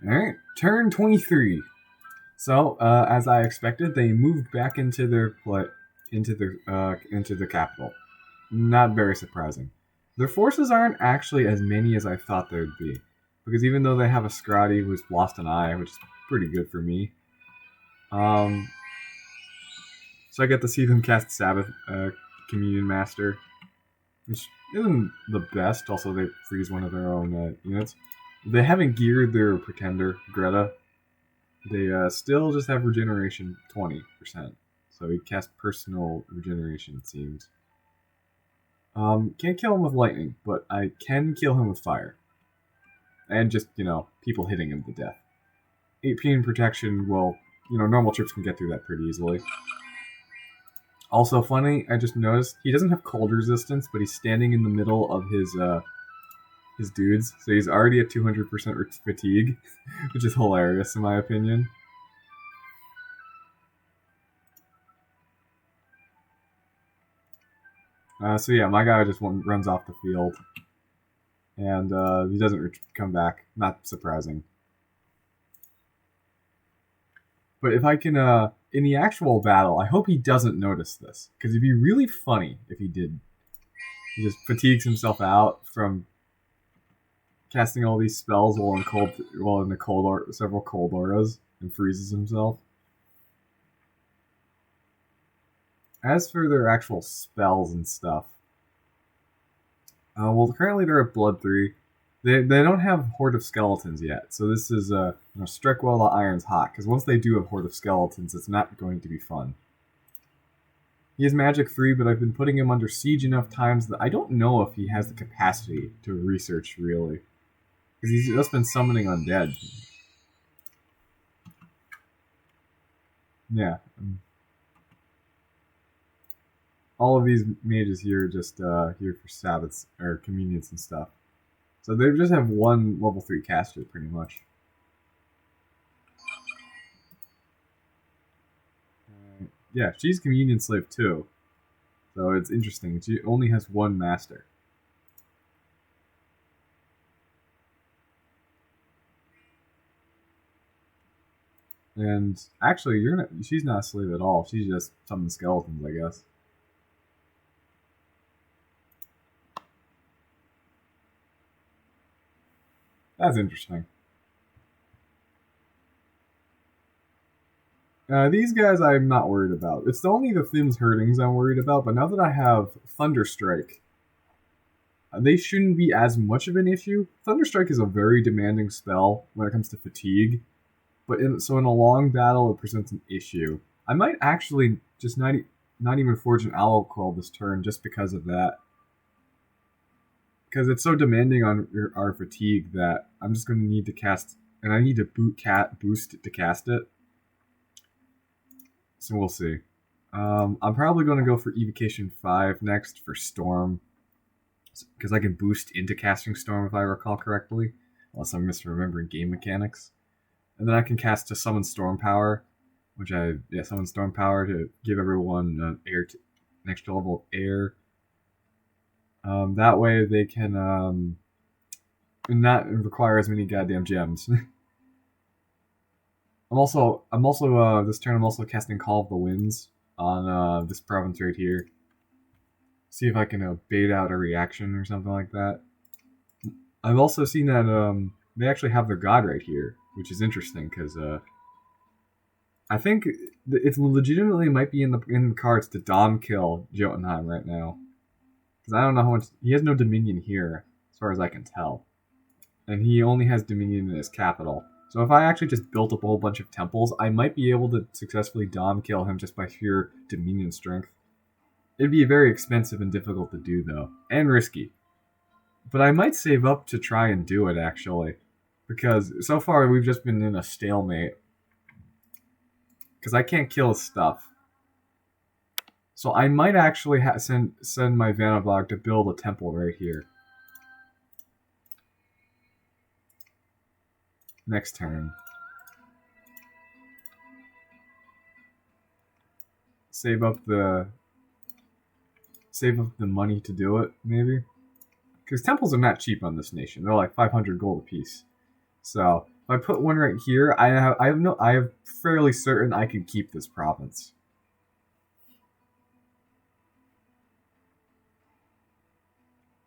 Alright, turn 23. So, as I expected, they moved back into into the capital. Not very surprising. Their forces aren't actually as many as I thought they would be, because even though they have a Scrotty who's lost an eye, which is pretty good for me, um, so I get to see them cast Sabbath Communion Master, which isn't the best. Also, they freeze one of their own units. They haven't geared their Pretender, Greta. They still just have regeneration 20%. So he cast personal regeneration, it seems. Can't kill him with lightning, but I can kill him with fire. And just, people hitting him to death. 18 protection, well, normal troops can get through that pretty easily. Also funny, I just noticed he doesn't have cold resistance, but he's standing in the middle of his dudes, so he's already at 200% fatigue, which is hilarious in my opinion. So yeah, my guy just runs off the field, and he doesn't come back. Not surprising. But if I can, in the actual battle, I hope he doesn't notice this, because it'd be really funny if he did. He just fatigues himself out from casting all these spells while in the several cold auras, and freezes himself. As for their actual spells and stuff, well, currently they're at Blood 3. They don't have Horde of Skeletons yet, so this is strike while the iron's hot, because once they do have Horde of Skeletons, it's not going to be fun. He has Magic 3, but I've been putting him under siege enough times that I don't know if he has the capacity to research, really. Because he's just been summoning undead. Yeah. All of these mages here are just here for Sabbaths, or Communions and stuff. So they just have one level 3 caster, pretty much. Yeah, she's Communion Slave too. So it's interesting. She only has one master. And actually, she's not a slave at all. She's just summoning skeletons, I guess. That's interesting. These guys I'm not worried about. It's only the Thim's Herdings I'm worried about, but now that I have Thunderstrike, they shouldn't be as much of an issue. Thunderstrike is a very demanding spell when it comes to fatigue, but in a long battle it presents an issue. I might actually just not even forge an Owl Quill this turn just because of that. Because it's so demanding on our fatigue that I'm just going to need to cast, and I need to boost to cast it. So we'll see. I'm probably going to go for Evocation 5 next for Storm, because I can boost into casting Storm if I recall correctly, unless I'm misremembering game mechanics. And then I can cast to Summon Storm Power, Summon Storm Power to give everyone an extra level of air. That way they can not require as many goddamn gems. I'm also this turn I'm also casting Call of the Winds on this province right here. See if I can bait out a reaction or something like that. I've also seen that they actually have their god right here, which is interesting because I think it's legitimately might be in the cards to Dom kill Jotunheim right now. Because I don't know how much he has no Dominion here, as far as I can tell, and he only has Dominion in his capital. So if I actually just built up a whole bunch of temples, I might be able to successfully Dom kill him just by sheer Dominion strength. It'd be very expensive and difficult to do though, and risky. But I might save up to try and do it actually, because so far we've just been in a stalemate. Because I can't kill his stuff. So I might actually send my Vanabog to build a temple right here. Next turn. Save up the money to do it, maybe. Because temples are not cheap on this nation. They're like 500 gold apiece. So if I put one right here, I have fairly certain I can keep this province.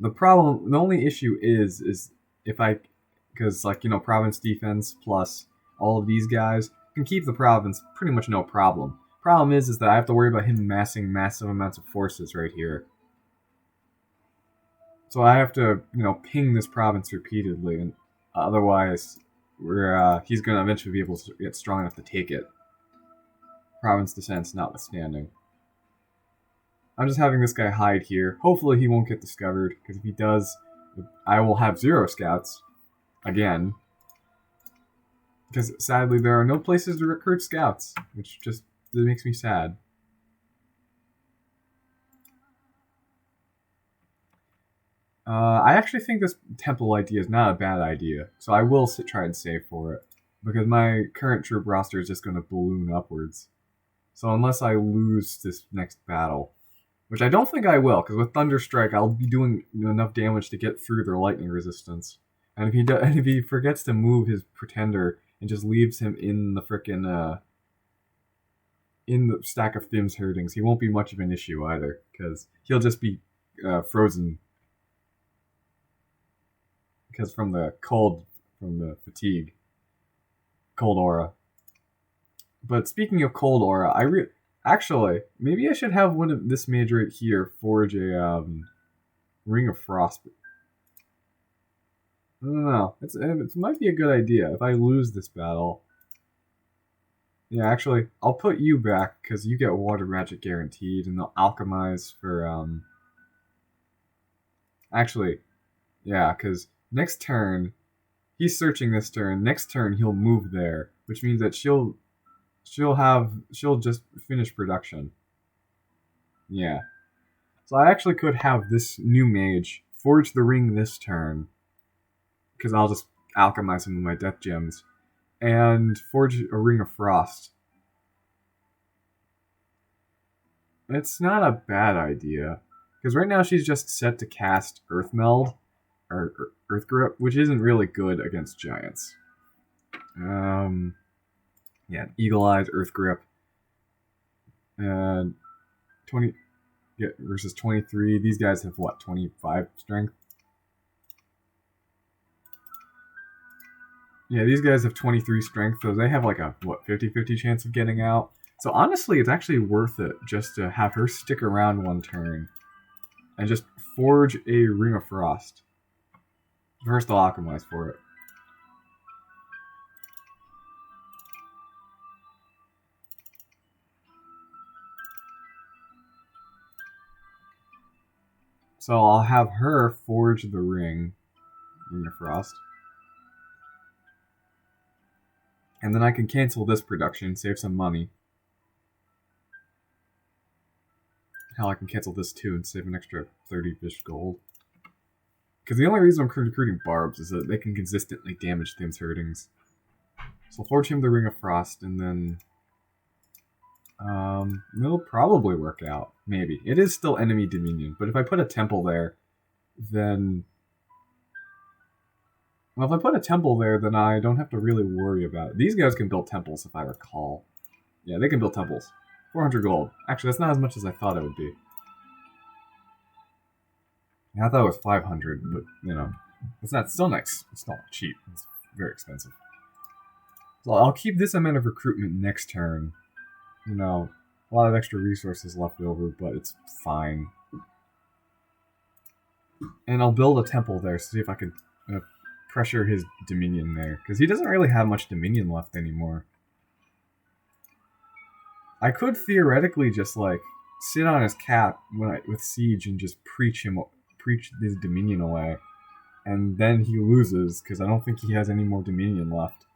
The only issue is if I, because like province defense plus all of these guys can keep the province pretty much no problem. Problem is that I have to worry about him massing massive amounts of forces right here. So I have to ping this province repeatedly, and otherwise he's going to eventually be able to get strong enough to take it. Province defense notwithstanding. I'm just having this guy hide here. Hopefully he won't get discovered, because if he does, I will have 0 scouts again. Because sadly there are no places to recruit scouts, which just makes me sad. I actually think this temple idea is not a bad idea, so I will try and save for it, because my current troop roster is just going to balloon upwards. So unless I lose this next battle, which I don't think I will, because with Thunderstrike I'll be doing enough damage to get through their lightning resistance. And if he forgets to move his pretender and just leaves him in the frickin' in the stack of Thim's herdings, he won't be much of an issue either, because he'll just be frozen. Because from the fatigue, cold aura. But speaking of cold aura, actually maybe I should have one of this mage right here forge a ring of frost. I don't know. It might be a good idea if I lose this battle. Yeah, actually, I'll put you back because you get water magic guaranteed, and they'll alchemize for Actually, yeah, because next turn, he's searching this turn. Next turn, he'll move there, which means that she'll just finish production. Yeah. So I actually could have this new mage forge the ring this turn, because I'll just alchemize him with my death gems, and forge a ring of frost. It's not a bad idea, because right now she's just set to cast Earth Meld, or Earth Grip, which isn't really good against giants. Yeah, Eagle Eyes, Earth Grip, and 20 versus 23. These guys have what, 25 strength? Yeah, these guys have 23 strength, so they have like a 50-50 chance of getting out. So honestly, it's actually worth it just to have her stick around one turn and just forge a Ring of Frost. First, I'll alchemize for it. So I'll have her forge the Ring of Frost. And then I can cancel this production, save some money. Hell, I can cancel this too and save an extra 30-ish gold. Because the only reason I'm recruiting Barbs is that they can consistently damage Thim's herdings. So I'll forge him the Ring of Frost, and then it'll probably work out. Maybe. It is still enemy dominion, but if I put a temple there, then... Well, if I put a temple there, then I don't have to really worry about it. These guys can build temples, if I recall. Yeah, they can build temples. 400 gold. Actually, that's not as much as I thought it would be. Yeah, I thought it was 500, but, it's still nice. It's not cheap. It's very expensive. So I'll keep this amount of recruitment next turn. A lot of extra resources left over, but it's fine. And I'll build a temple there, see if I can pressure his dominion there. Because he doesn't really have much dominion left anymore. I could theoretically just, sit on his cap with Siege and just preach his dominion away. And then he loses, because I don't think he has any more dominion left.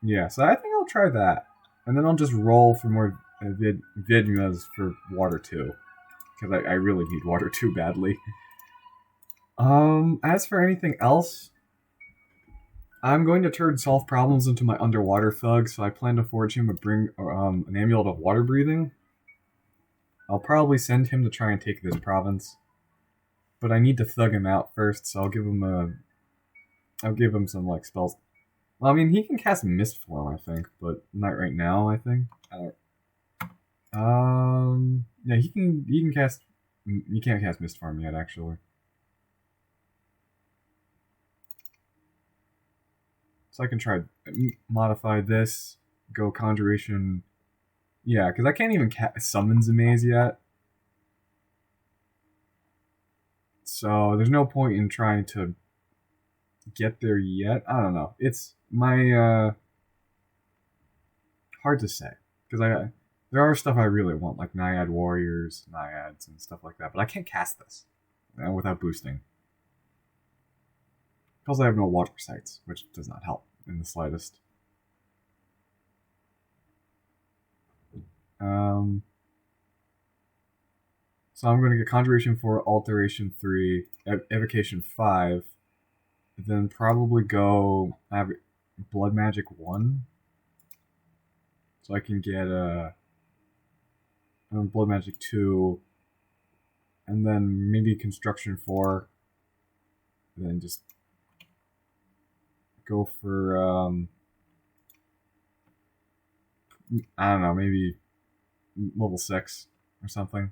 Yeah, so I think I'll try that. And then I'll just roll for more Vedmas for Water 2. Because I really need Water 2 badly. As for anything else, I'm going to turn solve problems into my underwater thug, so I plan to forge him an amulet of water breathing. I'll probably send him to try and take this province. But I need to thug him out first, so I'll give him some like spells. Well, I mean, he can cast Mist Form, I think, but not right now. I think. Yeah, he can cast. You can't cast Mist Form yet, actually. So I can try modify this, go Conjuration. Yeah, because I can't even summon Zamaze yet. So there's no point in trying to get there yet. I don't know. It's my hard to say because there are stuff I really want like Naiad Warriors, Naiads, and stuff like that, but I can't cast this without boosting. Because I have no water sites, which does not help in the slightest. So I'm going to get Conjuration 4, Alteration 3, Evocation 5, then probably go have Blood Magic 1. So I can get Blood Magic 2, and then maybe Construction 4, and then just go for, I don't know, maybe level 6 or something.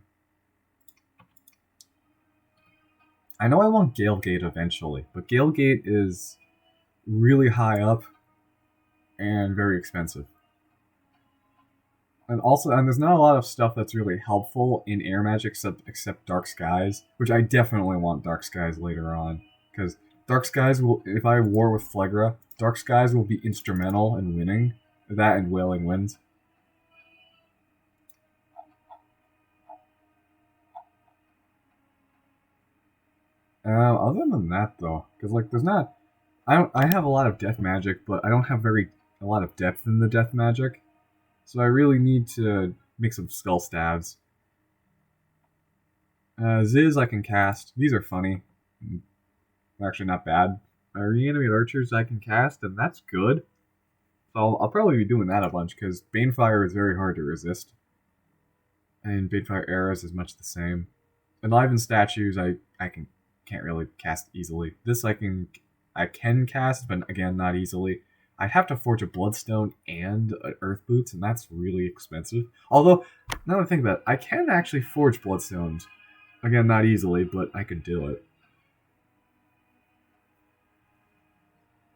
I know I want Gale Gate eventually, but Gale Gate is really high up and very expensive. And there's not a lot of stuff that's really helpful in air magic except Dark Skies, which I definitely want Dark Skies later on, because Dark Skies will, if I war with Phlegra, Dark Skies will be instrumental in winning. That and Wailing Winds. Other than that, though, because like there's not, I have a lot of death magic, but I don't have a lot of depth in the death magic, so I really need to make some skull stabs. Ziz I can cast. These are funny. Actually, not bad. Reanimate Archers I can cast, and that's good. So I'll probably be doing that a bunch because Banefire is very hard to resist, and Banefire Arrows is much the same. Enliven Statues can't really cast easily. This I can cast, but again not easily. I'd have to forge a Bloodstone and Earth Boots, and that's really expensive. Although, now that I think about it, I can actually forge Bloodstones. Again, not easily, but I could do it.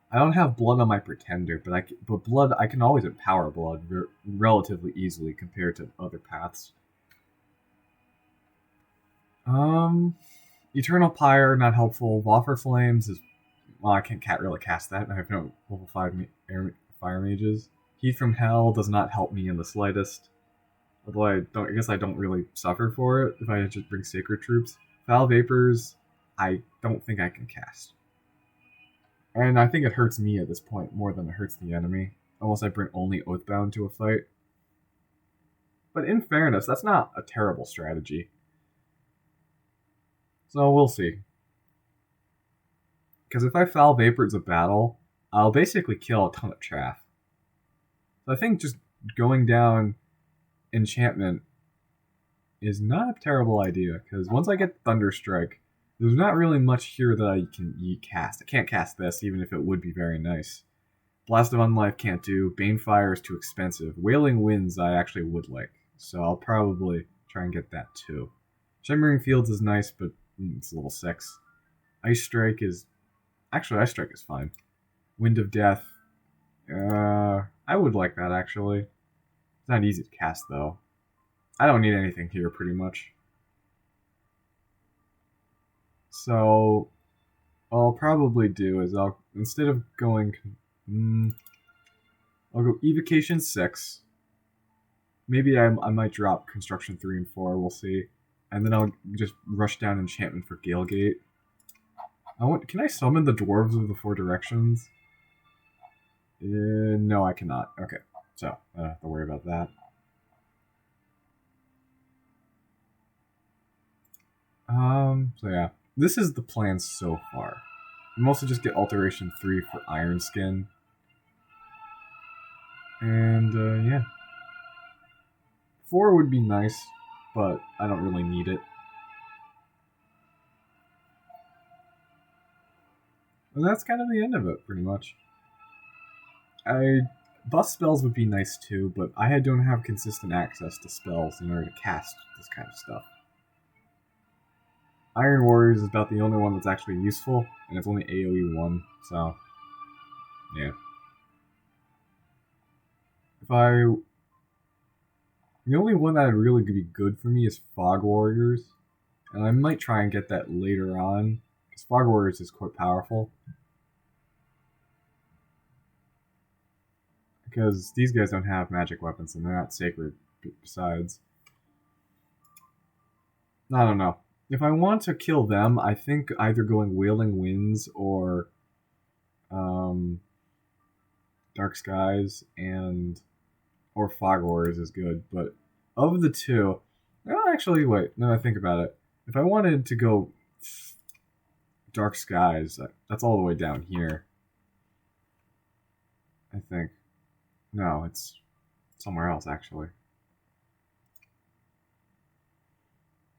I don't have Blood on my Pretender, but Blood, I can always empower Blood relatively easily compared to other paths. Eternal Pyre, not helpful. Waffer Flames is, well, I can't really cast that. I have no level 5 fire mages. Heat from Hell does not help me in the slightest. Although I guess I don't really suffer for it if I just bring Sacred Troops. Foul Vapors, I don't think I can cast. And I think it hurts me at this point more than it hurts the enemy, unless I bring only Oathbound to a fight. But in fairness, that's not a terrible strategy. So we'll see. Because if I Foul Vapors a battle, I'll basically kill a ton of chaff. So I think just going down enchantment is not a terrible idea, because once I get Thunderstrike, there's not really much here that I can cast. I can't cast this, even if it would be very nice. Blast of Unlife can't do. Banefire is too expensive. Wailing Winds I actually would like, so I'll probably try and get that too. Shimmering Fields is nice, but it's level 6. Ice Strike is... Actually, Ice Strike is fine. Wind of Death... I would like that, actually. It's not easy to cast, though. I don't need anything here, pretty much. So, what I'll probably do is instead of going... I'll go Evocation 6. Maybe I might drop Construction 3 and 4, we'll see. And then I'll just rush down Enchantment for Galegate. Can I summon the Dwarves of the Four Directions? No, I cannot. Okay, so I don't have to worry about that. So yeah. This is the plan so far. I'm also just get Alteration 3 for Iron Skin. And, yeah. 4 would be nice, but I don't really need it. And that's kind of the end of it, pretty much. Bust spells would be nice too, but I don't have consistent access to spells in order to cast this kind of stuff. Iron Warriors is about the only one that's actually useful, and it's only AoE 1, so yeah. The only one that would really be good for me is Fog Warriors, and I might try and get that later on, because Fog Warriors is quite powerful. Because these guys don't have magic weapons, and they're not sacred, besides. I don't know. If I want to kill them, I think either going Wailing Winds or Dark Skies or Fog Warriors is good. But of the two, well, actually, wait. Now I think about it. If I wanted to go Dark Skies, that's all the way down here. I think. No, it's somewhere else, actually.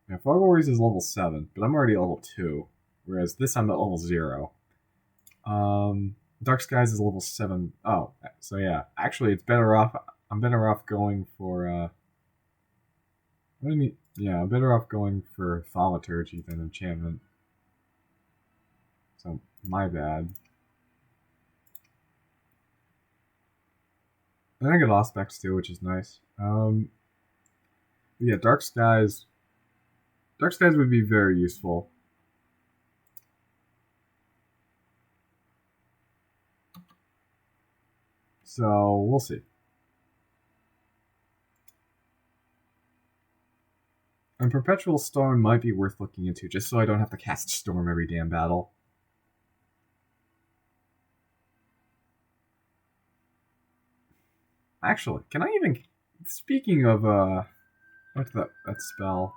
Yeah, Fog Warriors is level 7, but I'm already level 2. Whereas this I'm at level 0. Dark Skies is level 7. Oh, so yeah. Actually, it's better off. I'm better off going for. What do you mean? Yeah, I'm better off going for Thaumaturgy than Enchantment. So, my bad. And I get Auspex too, which is nice. Yeah, Dark Skies. Dark Skies would be very useful. So, we'll see. And Perpetual Storm might be worth looking into, just so I don't have to cast Storm every damn battle. Actually, can I even... Speaking of, what's that spell?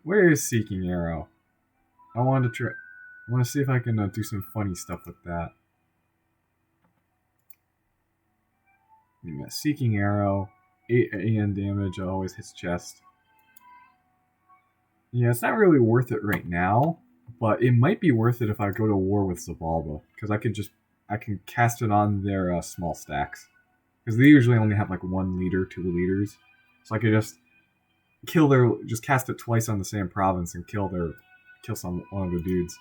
Where is Seeking Arrow? I want to see if I can do some funny stuff with that. Yeah, Seeking Arrow, 8 AN damage, always hits chest. Yeah, it's not really worth it right now, but it might be worth it if I go to war with Zabalba, because I can cast it on their small stacks, because they usually only have like 1 leader, 2 leaders, so I could just cast it twice on the same province and kill one of the dudes.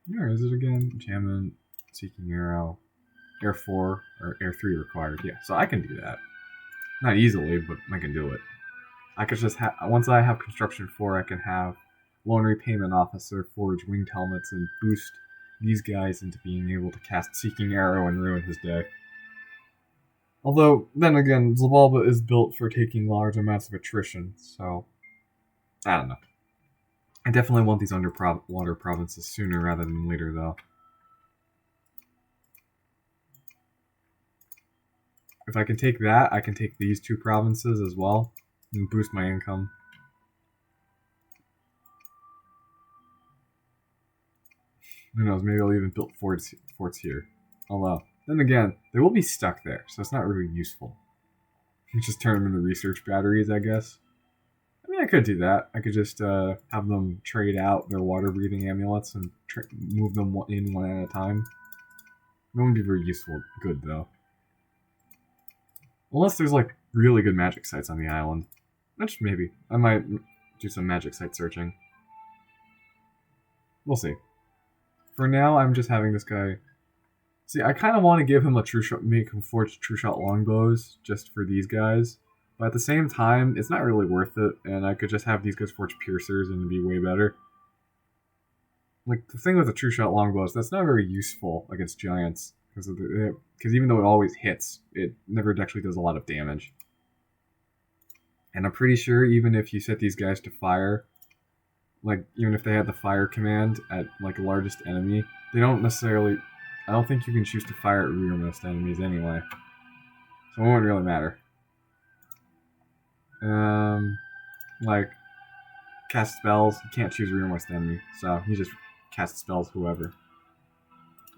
Where is it again? Enchantment, Seeking Arrow, Air 4 or Air 3 required. Yeah, so I can do that. Not easily, but I can do it. I could just once I have Construction 4, I can have Loan Repayment Officer forge winged helmets and boost these guys into being able to cast Seeking Arrow and ruin his day. Although, then again, Zabalba is built for taking large amounts of attrition, so I don't know. I definitely want these underwater provinces sooner rather than later, though. If I can take that, I can take these 2 provinces as well and boost my income. Who knows, maybe I'll even build forts here. Although, then again, they will be stuck there, so it's not really useful. Just turn them into research batteries, I guess. I mean, I could do that. I could just have them trade out their water-breathing amulets and move them in one at a time. That wouldn't be very useful. Good, though. Unless there's, like, really good magic sites on the island. Which, maybe. I might do some magic site searching. We'll see. For now, I'm just having this guy... See, I kind of want to give him make him forge true shot longbows just for these guys. But at the same time, it's not really worth it, and I could just have these guys forge piercers and it'd be way better. Like, the thing with the true shot longbows, that's not very useful against giants. Because even though it always hits, it never actually does a lot of damage. And I'm pretty sure even if you set these guys to fire, like, even if they had the fire command at, like, largest enemy, they don't necessarily... I don't think you can choose to fire at rearmost enemies anyway. So it won't really matter. Like, cast spells, you can't choose rearmost enemy, so you just cast spells whoever.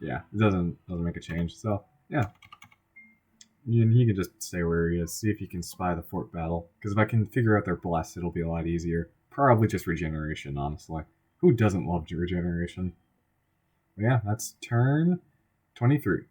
Yeah, it doesn't make a change, so, yeah. He can just stay where he is, see if he can spy the fort battle. Because if I can figure out their bless, it'll be a lot easier. Probably just regeneration, honestly. Who doesn't love regeneration? But yeah, that's turn 23.